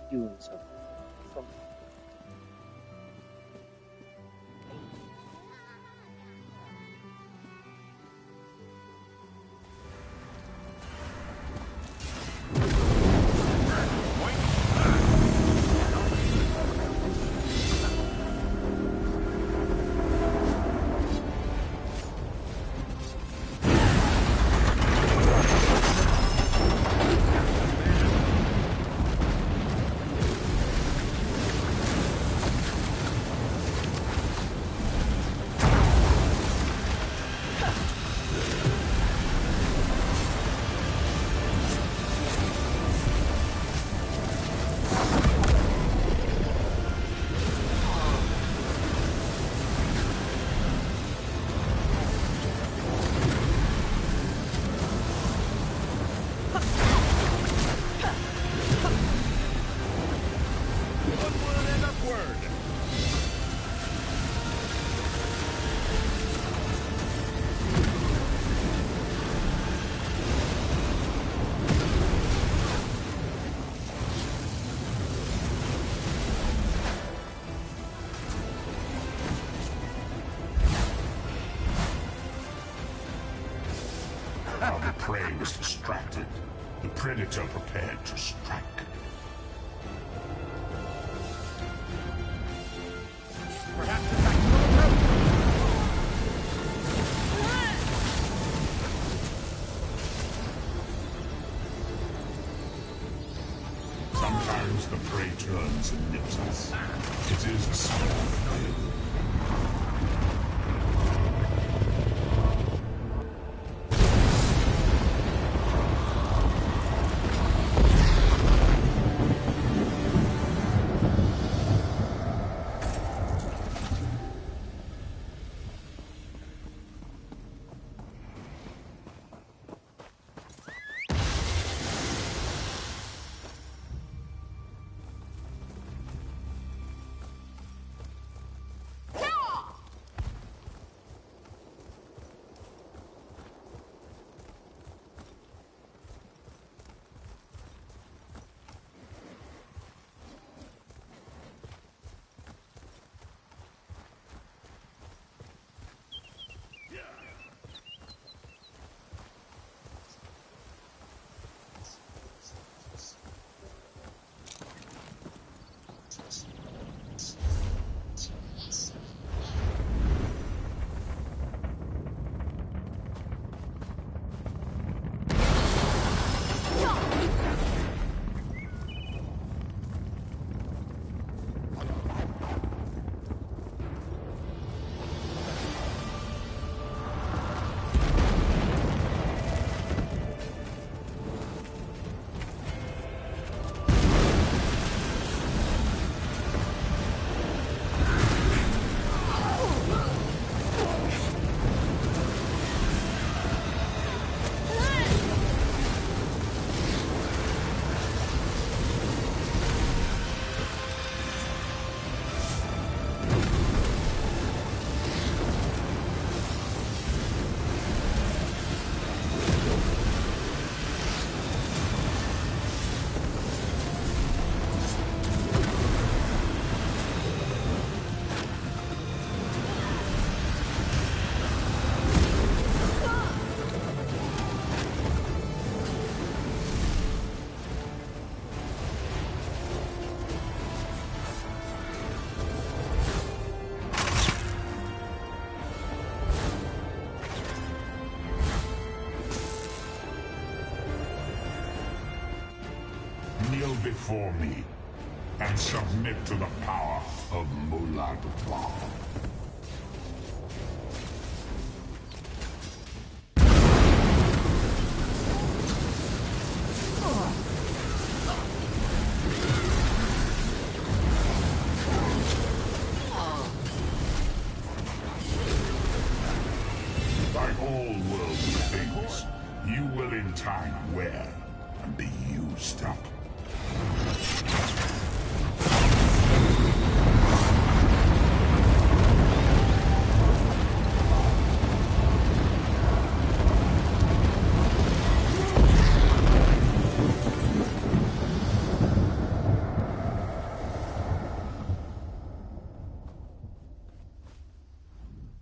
dunes of from While the prey was distracted, the predator prepared to strike. Perhaps the tactical approach. Sometimes the prey turns and nips us. It is a small thing. Kneel before me and submit to the power of Mulad Ba. Like all worldly things, you will in time wear and be used up.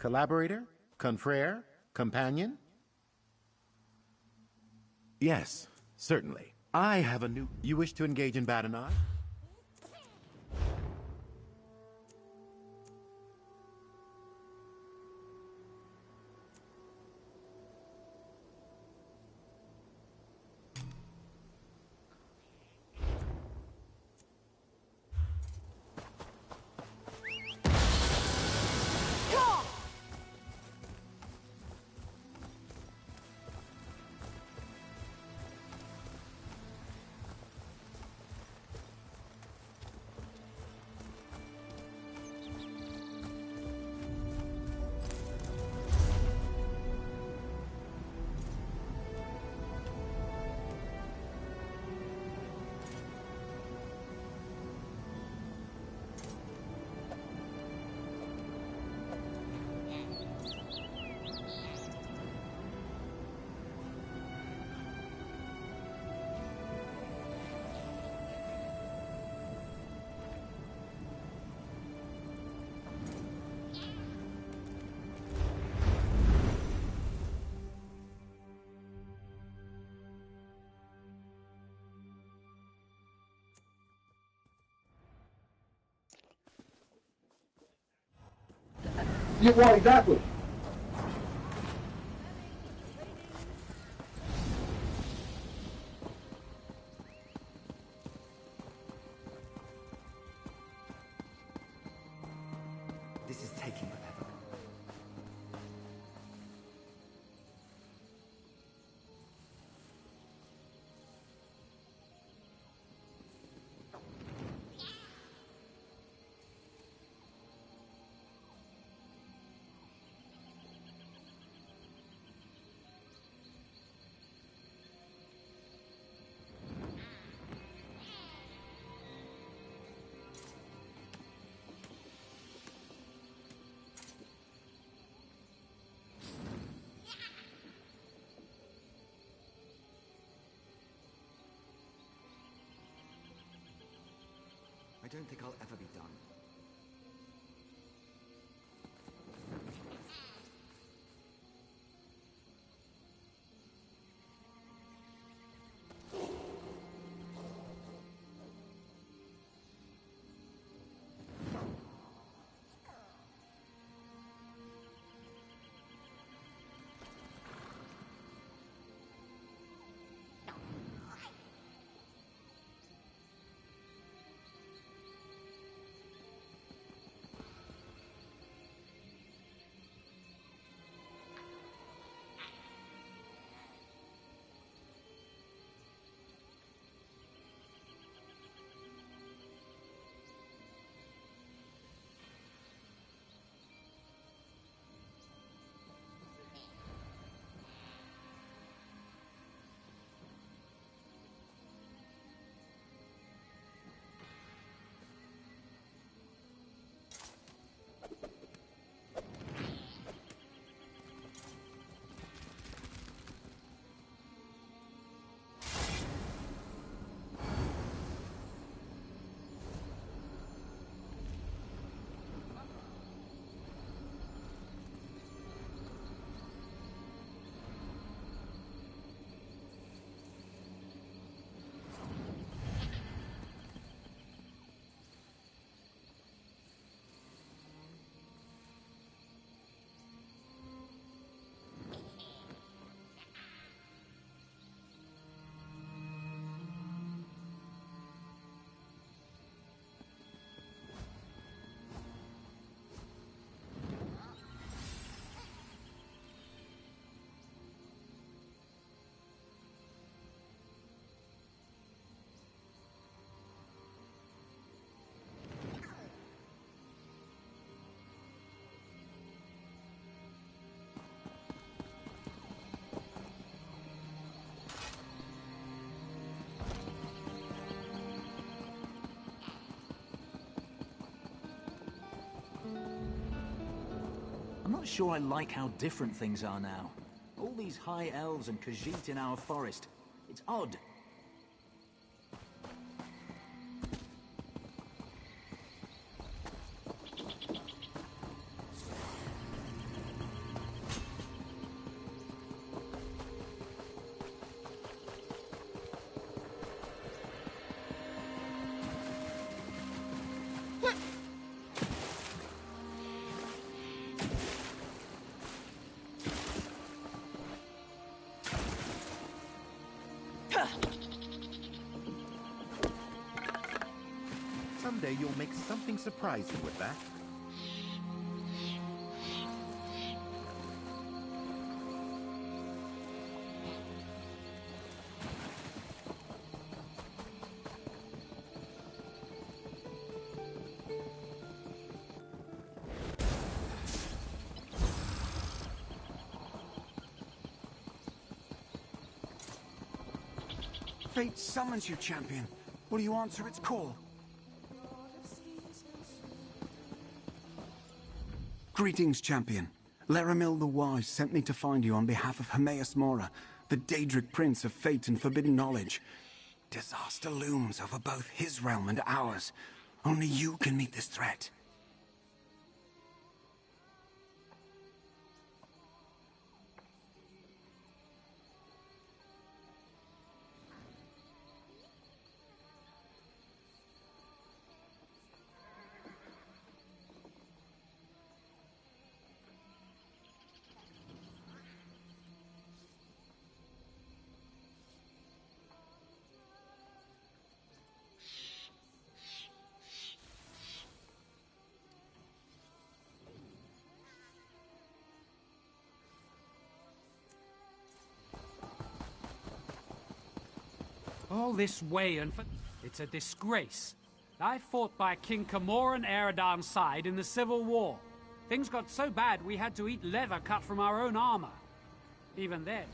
Collaborator? Confrere? Companion? Yes, certainly. I have a new... You wish to engage in badinage? Yeah, well, exactly. This is taking forever. I don't think I'll ever be done. I'm not sure I like how different things are now. All these high elves and Khajiit in our forest. It's odd. someday you'll make something surprising with that. Fate summons you, champion. Will you answer its call? Greetings, champion. Laramil the Wise sent me to find you on behalf of Hermaeus Mora, the Daedric Prince of Fate and Forbidden Knowledge. Disaster looms over both his realm and ours. Only you can meet this threat. All this way and for... It's a disgrace. I fought by King Camoran Eradan's side in the Civil War. Things got so bad we had to eat leather cut from our own armor. Even then...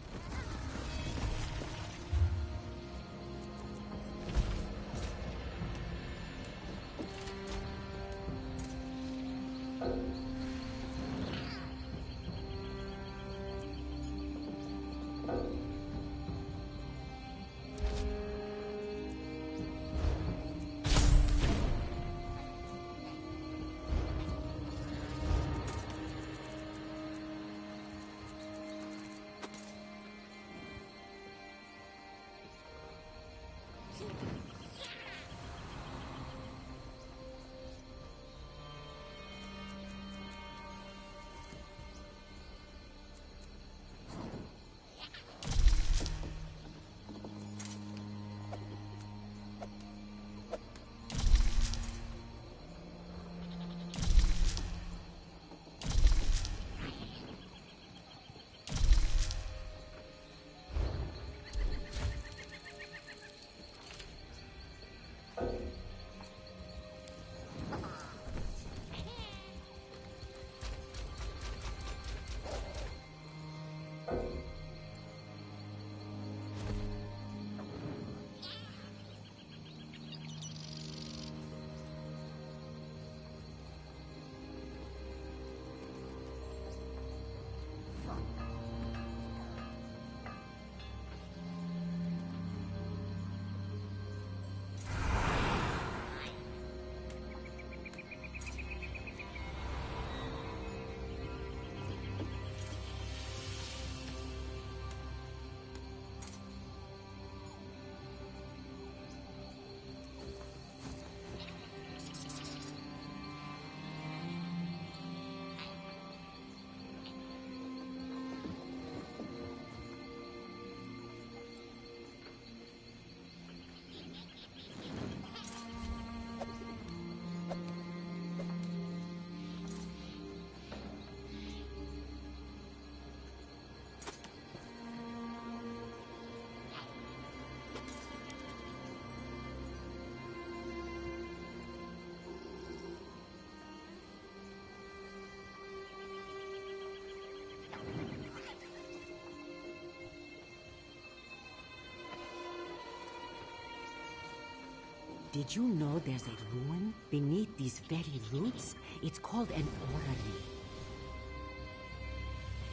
Did you know there's a ruin beneath these very roots? It's called an orrery.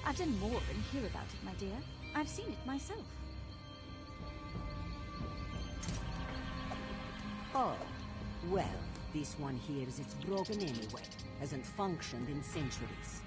I've done more than hear about it, my dear. I've seen it myself. Oh, well, this one here is it's broken anyway. Hasn't functioned in centuries.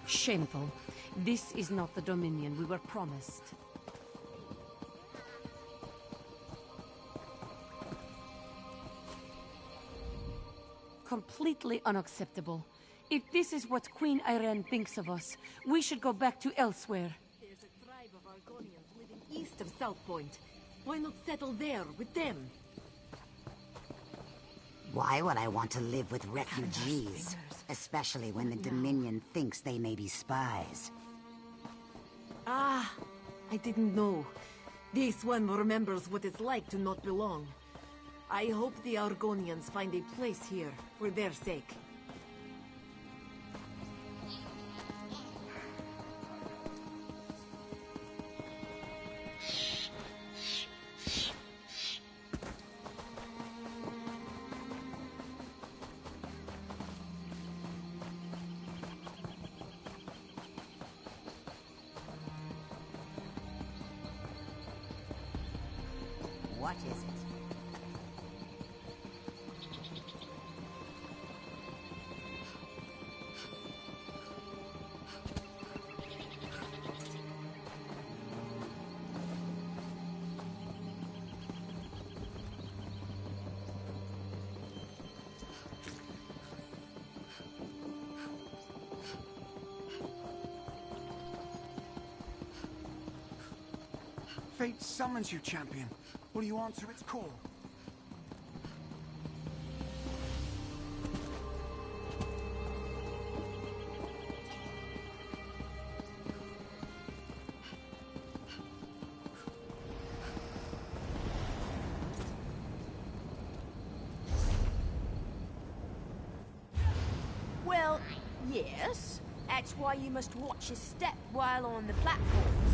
Shameful. This is not the Dominion we were promised. Completely unacceptable. If this is what Queen Irene thinks of us, we should go back to elsewhere. There's a tribe of Argonians living east of South Point. Why not settle there with them? Why would I want to live with refugees? Especially when the Dominion thinks they may be spies. Ah, I didn't know. This one remembers what it's like to not belong. I hope the Argonians find a place here, for their sake. What is it? Fate summons you, champion. Will you answer its call? Well, yes. That's why you must watch your step while on the platforms.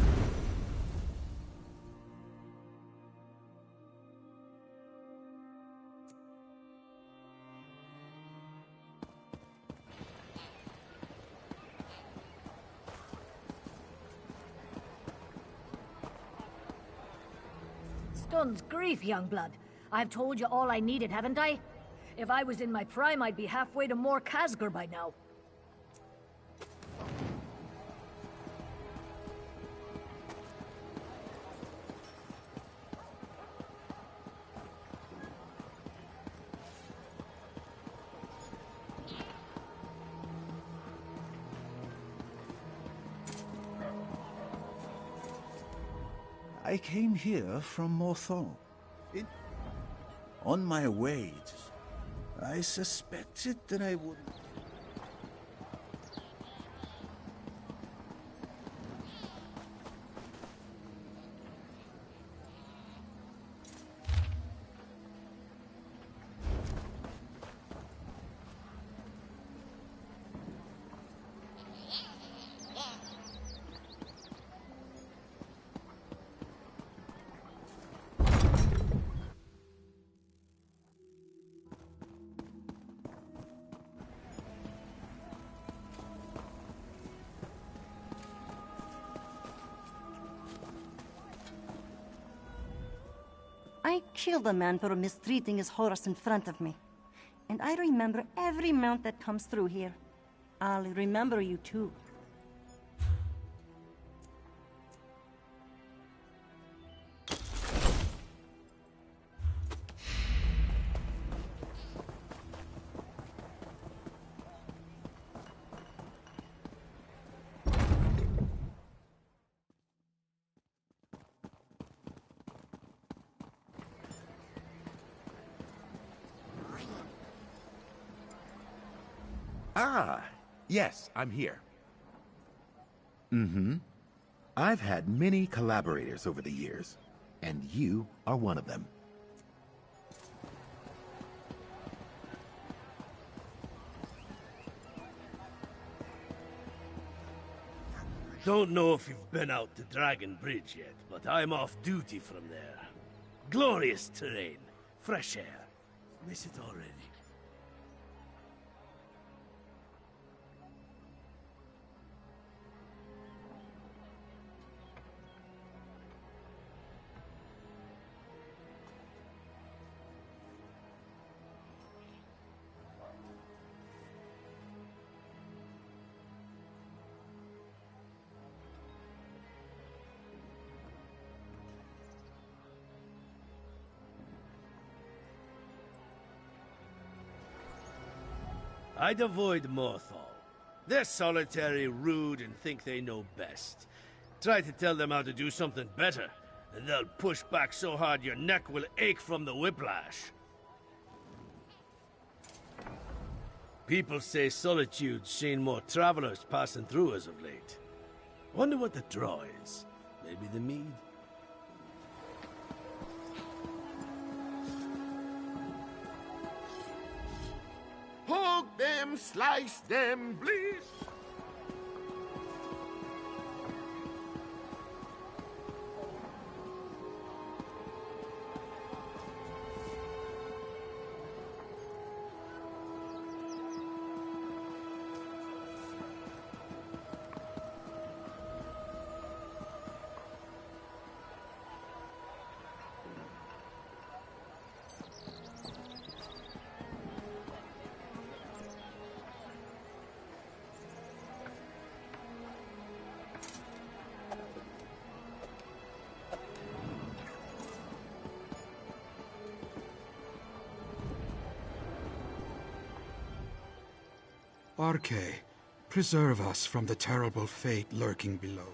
Guns grief, young blood. I've told you all I needed, haven't I? If I was in my prime, I'd be halfway to Mor Khazgar by now. I came here from Morthon. On my way, I suspected that I would... I killed a man for mistreating his horse in front of me. And I remember every mount that comes through here. I'll remember you too. Ah, yes, I'm here. Mm-hmm. I've had many collaborators over the years, and you are one of them. Don't know if you've been out to Dragon Bridge yet, but I'm off duty from there. Glorious terrain, fresh air. Miss it already. I'd avoid Morthal. They're solitary, rude, and think they know best. Try to tell them how to do something better, and they'll push back so hard your neck will ache from the whiplash. People say Solitude's seen more travelers passing through as of late. Wonder what the draw is. Maybe the mead? Poke them, slice them, bleed. Arche, preserve us from the terrible fate lurking below.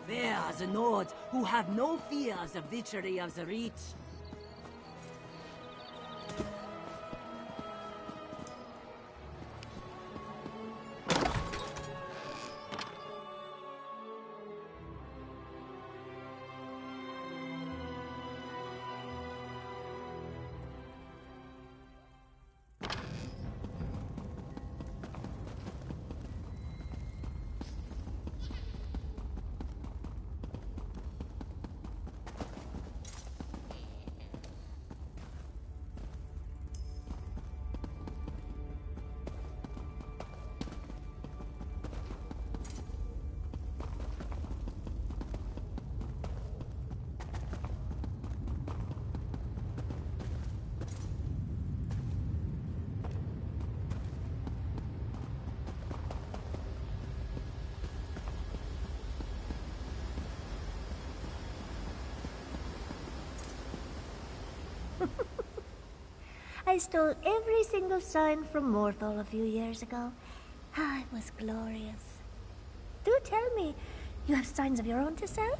They are the Nords who have no fear of the witchery of the Reach. I stole every single sign from Morthal a few years ago. Ah, it was glorious. Do tell me, you have signs of your own to sell?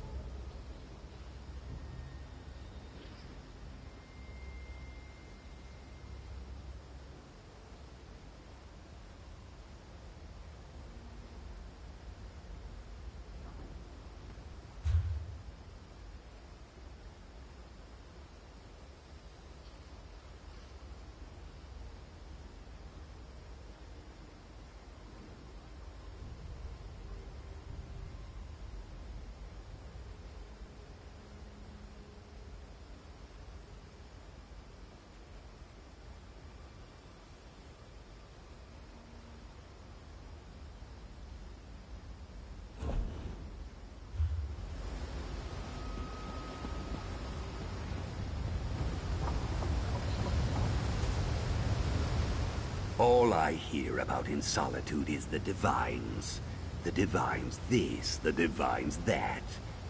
All I hear about in Solitude is the Divines. The Divines this, the Divines that.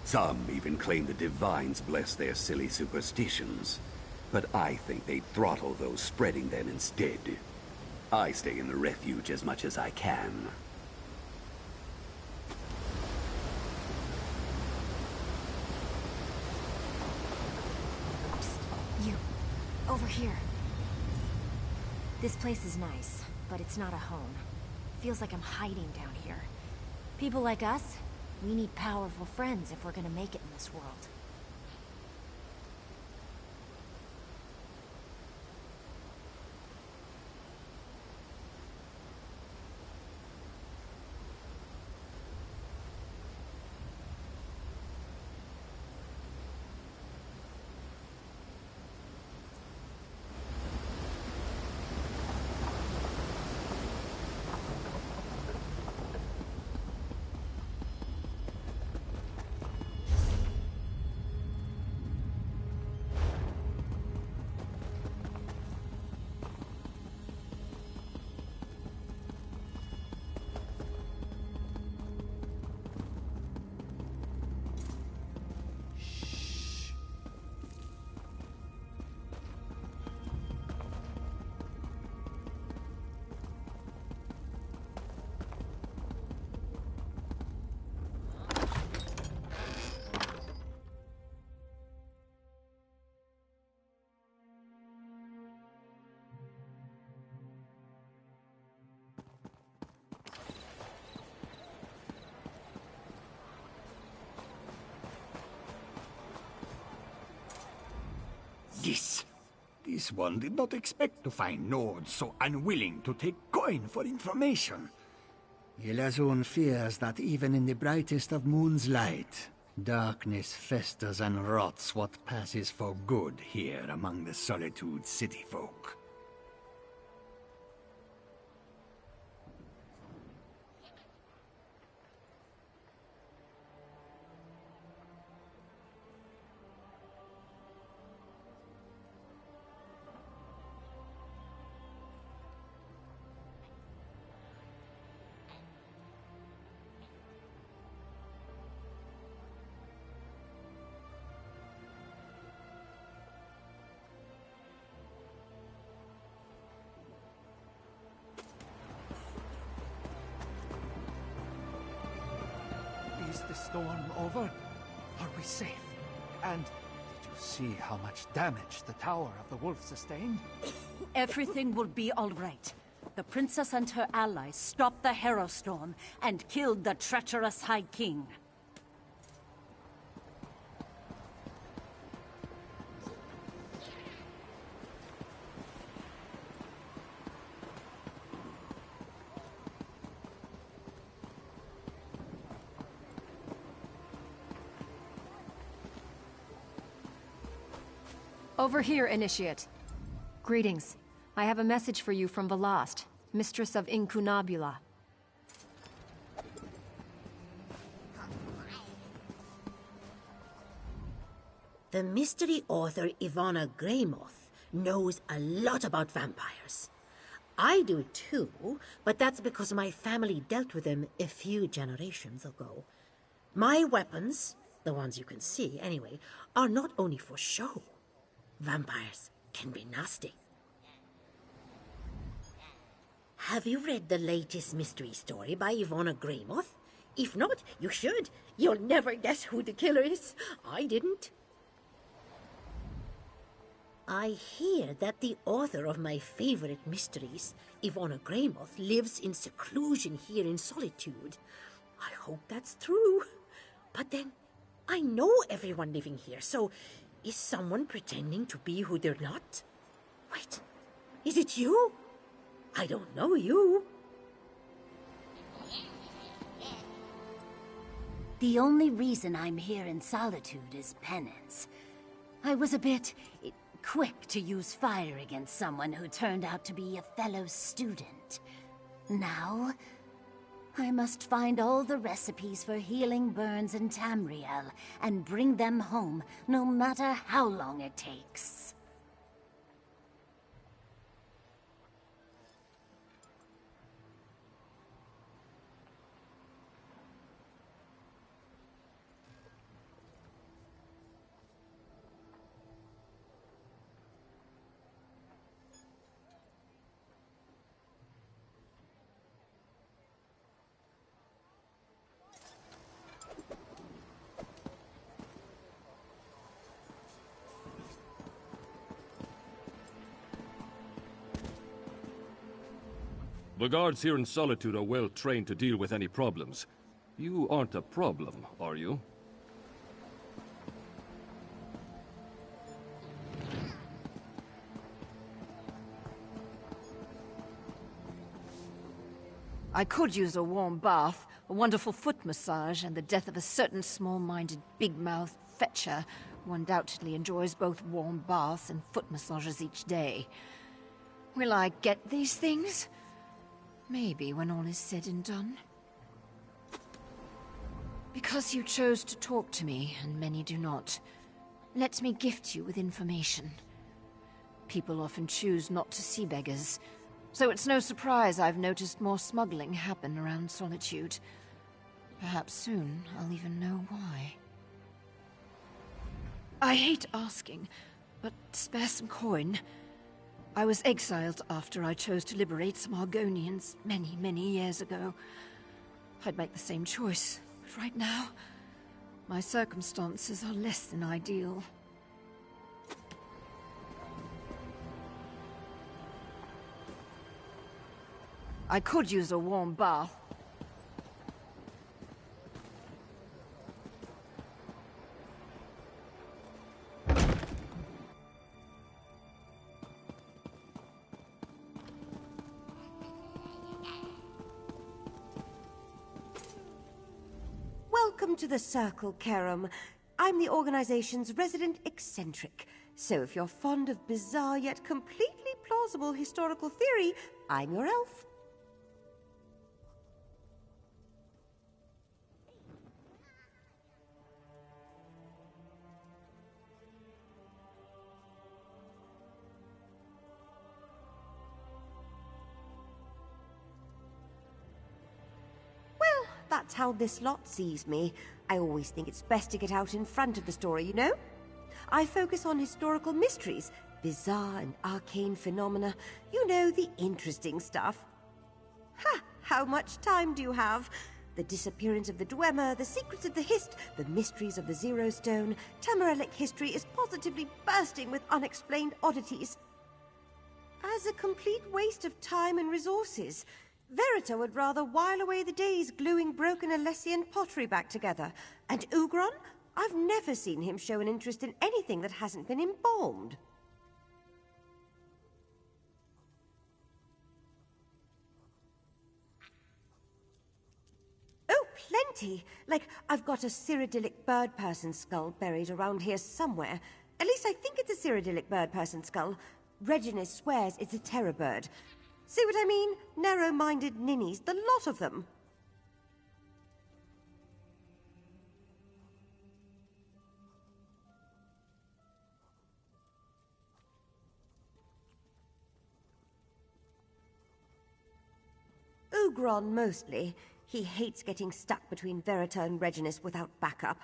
Some even claim the Divines bless their silly superstitions. But I think they'd throttle those spreading them instead. I stay in the refuge as much as I can. Psst, you. Over here. This place is nice, but it's not a home. Feels like I'm hiding down here. People like us, we need powerful friends if we're gonna make it in this world. This one did not expect to find Nords so unwilling to take coin for information. Ilazun fears that even in the brightest of moon's light, darkness festers and rots what passes for good here among the Solitude city folk. Is the storm over? Are we safe? And did you see how much damage the Tower of the Wolf sustained? Everything will be all right. The princess and her allies stopped the Harrow Storm and killed the treacherous High King. Over here, Initiate. Greetings. I have a message for you from Velast, Mistress of Incunabula. The mystery author Ivana Greymoth knows a lot about vampires. I do too, but that's because my family dealt with them a few generations ago. My weapons, the ones you can see anyway, are not only for show. Vampires can be nasty. Have you read the latest mystery story by Ivana Greymoth? If not, you should. You'll never guess who the killer is. I didn't. I hear that the author of my favorite mysteries, Ivana Greymoth, lives in seclusion here in Solitude. I hope that's true. But then, I know everyone living here, so is someone pretending to be who they're not? Wait, is it you? I don't know you. The only reason I'm here in Solitude is penance. I was a bit quick to use fire against someone who turned out to be a fellow student. Now, I must find all the recipes for healing burns in Tamriel and bring them home, no matter how long it takes. The guards here in Solitude are well trained to deal with any problems. You aren't a problem, are you? I could use a warm bath, a wonderful foot massage, and the death of a certain small-minded, big-mouthed fetcher who undoubtedly enjoys both warm baths and foot massages each day. Will I get these things? Maybe when all is said and done. Because you chose to talk to me, and many do not, let me gift you with information. People often choose not to see beggars, so it's no surprise I've noticed more smuggling happen around Solitude. Perhaps soon I'll even know why. I hate asking, but spare some coin. I was exiled after I chose to liberate some Argonians many, many years ago. I'd make the same choice, but right now, my circumstances are less than ideal. I could use a warm bath. Welcome to the Circle, Karam. I'm the organization's resident eccentric. So if you're fond of bizarre yet completely plausible historical theory, I'm your elf. That's how this lot sees me. I always think it's best to get out in front of the story, you know? I focus on historical mysteries, bizarre and arcane phenomena. You know, the interesting stuff. Ha! How much time do you have? The disappearance of the Dwemer, the secrets of the Hist, the mysteries of the Zero Stone. Tamarelic history is positively bursting with unexplained oddities. As a complete waste of time and resources. Verita would rather while away the days gluing broken Alessian pottery back together. And Ugron? I've never seen him show an interest in anything that hasn't been embalmed. Oh, plenty! Like, I've got a cyrodiilic bird person skull buried around here somewhere. At least I think it's a cyrodiilic bird person skull. Reginus swears it's a terror bird. See what I mean? Narrow-minded ninnies, the lot of them. Ugron, mostly. He hates getting stuck between Verita and Reginus without backup.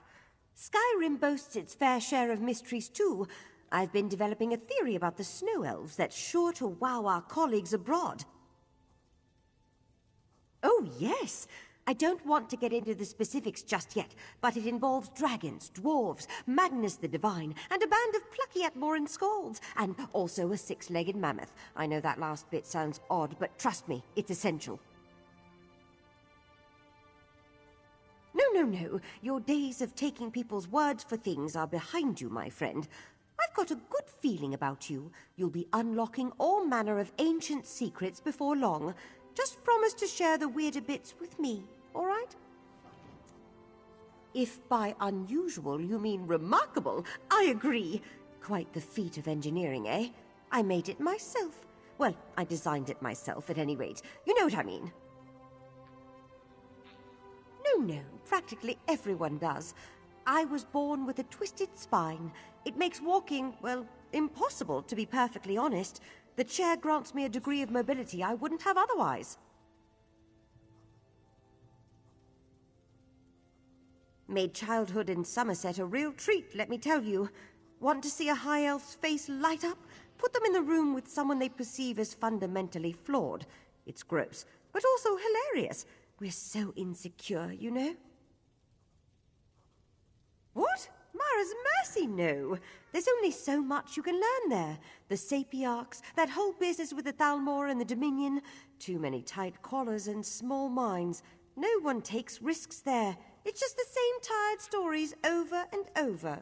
Skyrim boasts its fair share of mysteries, too. I've been developing a theory about the snow elves that's sure to wow our colleagues abroad. Oh, yes! I don't want to get into the specifics just yet, but it involves dragons, dwarves, Magnus the Divine, and a band of plucky Atmoran skalds, and also a six-legged mammoth. I know that last bit sounds odd, but trust me, it's essential. No. Your days of taking people's words for things are behind you, my friend. I've got a good feeling about you. You'll be unlocking all manner of ancient secrets before long. Just promise to share the weirder bits with me, all right? If by unusual you mean remarkable, I agree. Quite the feat of engineering, eh? I made it myself. Well, I designed it myself, at any rate. You know what I mean. No, practically everyone does. I was born with a twisted spine. It makes walking, well, impossible, to be perfectly honest. The chair grants me a degree of mobility I wouldn't have otherwise. Made childhood in Somerset a real treat, let me tell you. Want to see a high elf's face light up? Put them in the room with someone they perceive as fundamentally flawed. It's gross, but also hilarious. We're so insecure, you know? What? Mara's mercy, no. There's only so much you can learn there. The Sapiarchs, that whole business with the Thalmor and the Dominion. Too many tight collars and small minds. No one takes risks there. It's just the same tired stories over and over.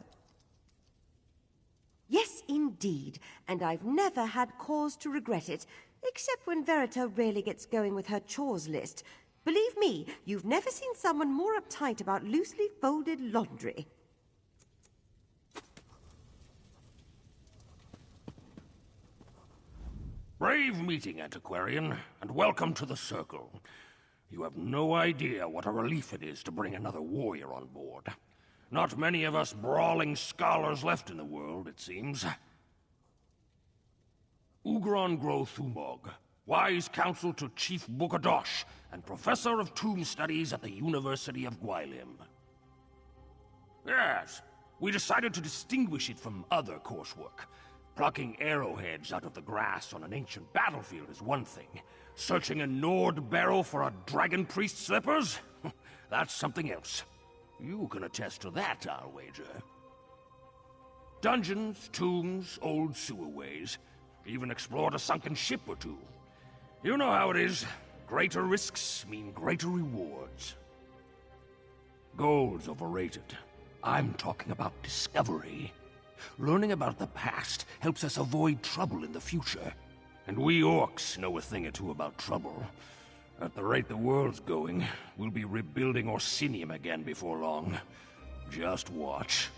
Yes, indeed. And I've never had cause to regret it, except when Verita really gets going with her chores list. Believe me, you've never seen someone more uptight about loosely folded laundry. Brave meeting, Antiquarian, and welcome to the Circle. You have no idea what a relief it is to bring another warrior on board. Not many of us brawling scholars left in the world, it seems. Ugron Grothumog, wise counsel to Chief Bukadosh, and professor of tomb studies at the University of Gwylim. Yes, we decided to distinguish it from other coursework. Plucking arrowheads out of the grass on an ancient battlefield is one thing. Searching a Nord barrel for a dragon priest's slippers? That's something else. You can attest to that, I'll wager. Dungeons, tombs, old sewerways. Even explored a sunken ship or two. You know how it is. Greater risks mean greater rewards. Gold's overrated. I'm talking about discovery. Learning about the past helps us avoid trouble in the future. And we orcs know a thing or two about trouble. At the rate the world's going, we'll be rebuilding Orsinium again before long. Just watch.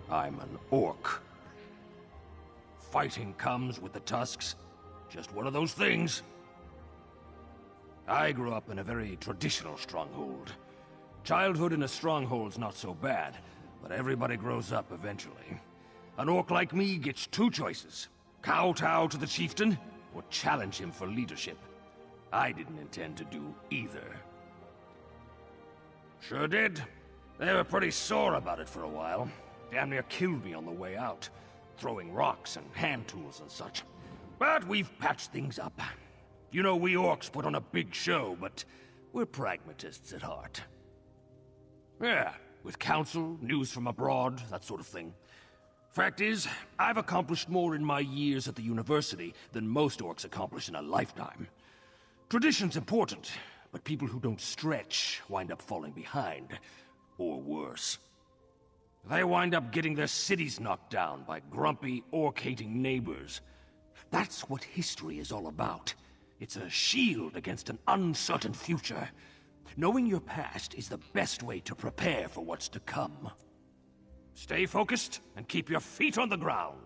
I'm an orc. Fighting comes with the tusks. Just one of those things. I grew up in a very traditional stronghold. Childhood in a stronghold's not so bad, but everybody grows up eventually. An orc like me gets two choices. Kowtow to the chieftain, or challenge him for leadership. I didn't intend to do either. Sure did. They were pretty sore about it for a while. Damn near killed me on the way out, throwing rocks and hand tools and such. But we've patched things up. You know, we orcs put on a big show, but we're pragmatists at heart. Yeah, with counsel, news from abroad, that sort of thing. Fact is, I've accomplished more in my years at the university than most orcs accomplish in a lifetime. Tradition's important, but people who don't stretch wind up falling behind. Or worse. They wind up getting their cities knocked down by grumpy, orc-hating neighbors. That's what history is all about. It's a shield against an uncertain future. Knowing your past is the best way to prepare for what's to come. Stay focused and keep your feet on the ground.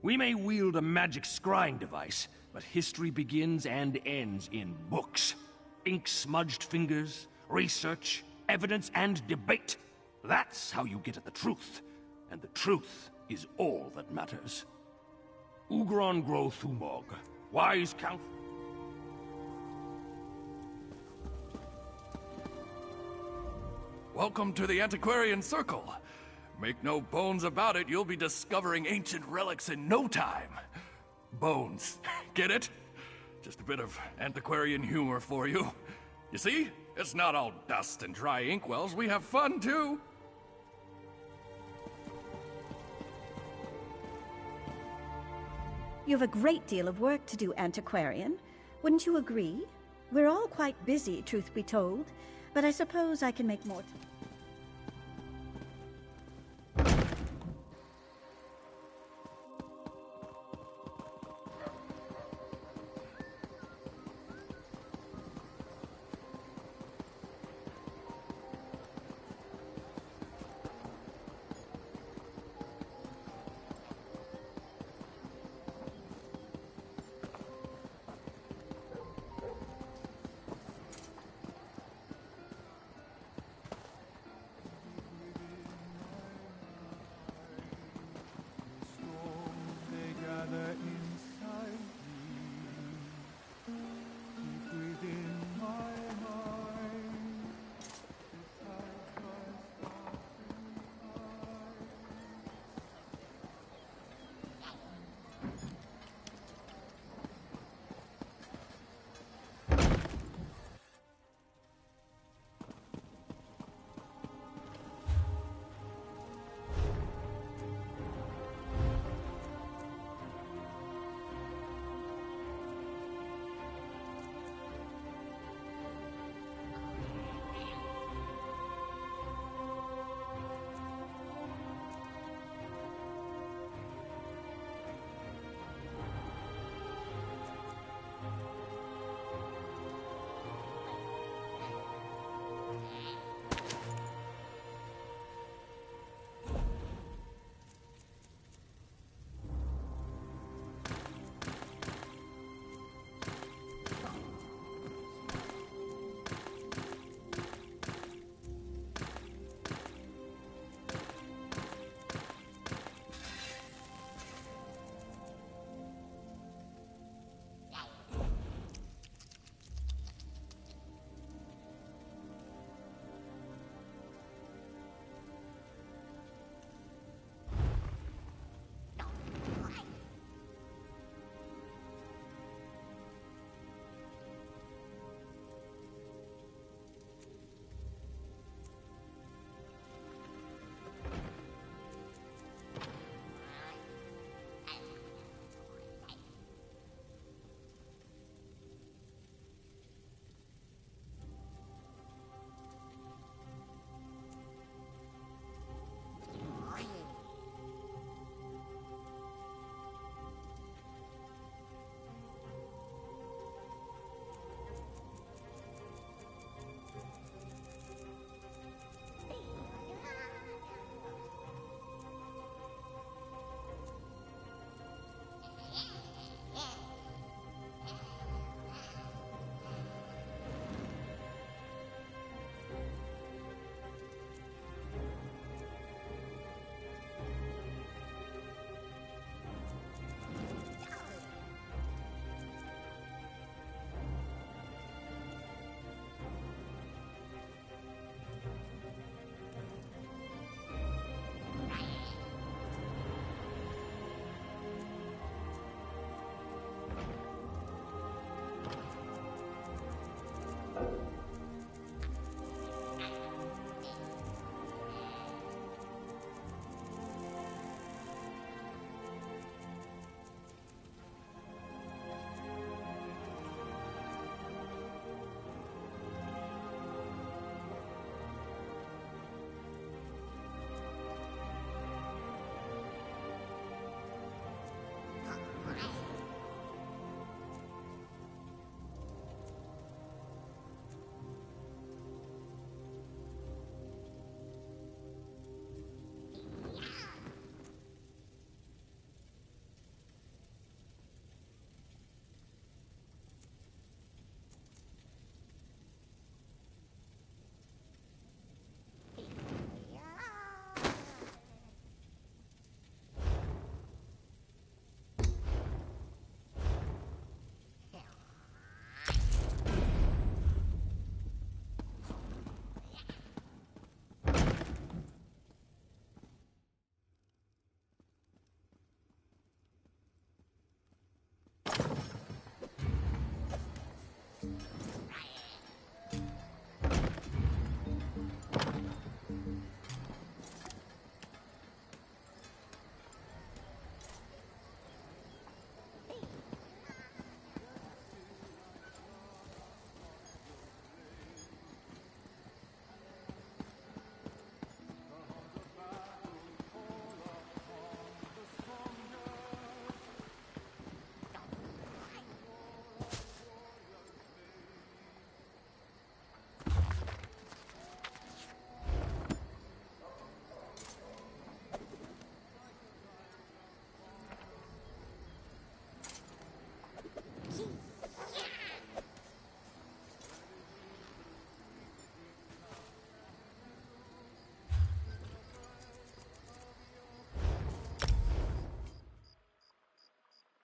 We may wield a magic scrying device, but history begins and ends in books. Ink-smudged fingers, research, evidence, and debate. That's how you get at the truth. And the truth is all that matters. Ugron Gro Thumog, wise count. Welcome to the Antiquarian Circle. Make no bones about it, you'll be discovering ancient relics in no time. Bones. Get it? Just a bit of antiquarian humor for you. You see? It's not all dust and dry inkwells. We have fun, too. You have a great deal of work to do, Antiquarian. Wouldn't you agree? We're all quite busy, truth be told, but I suppose I can make more time.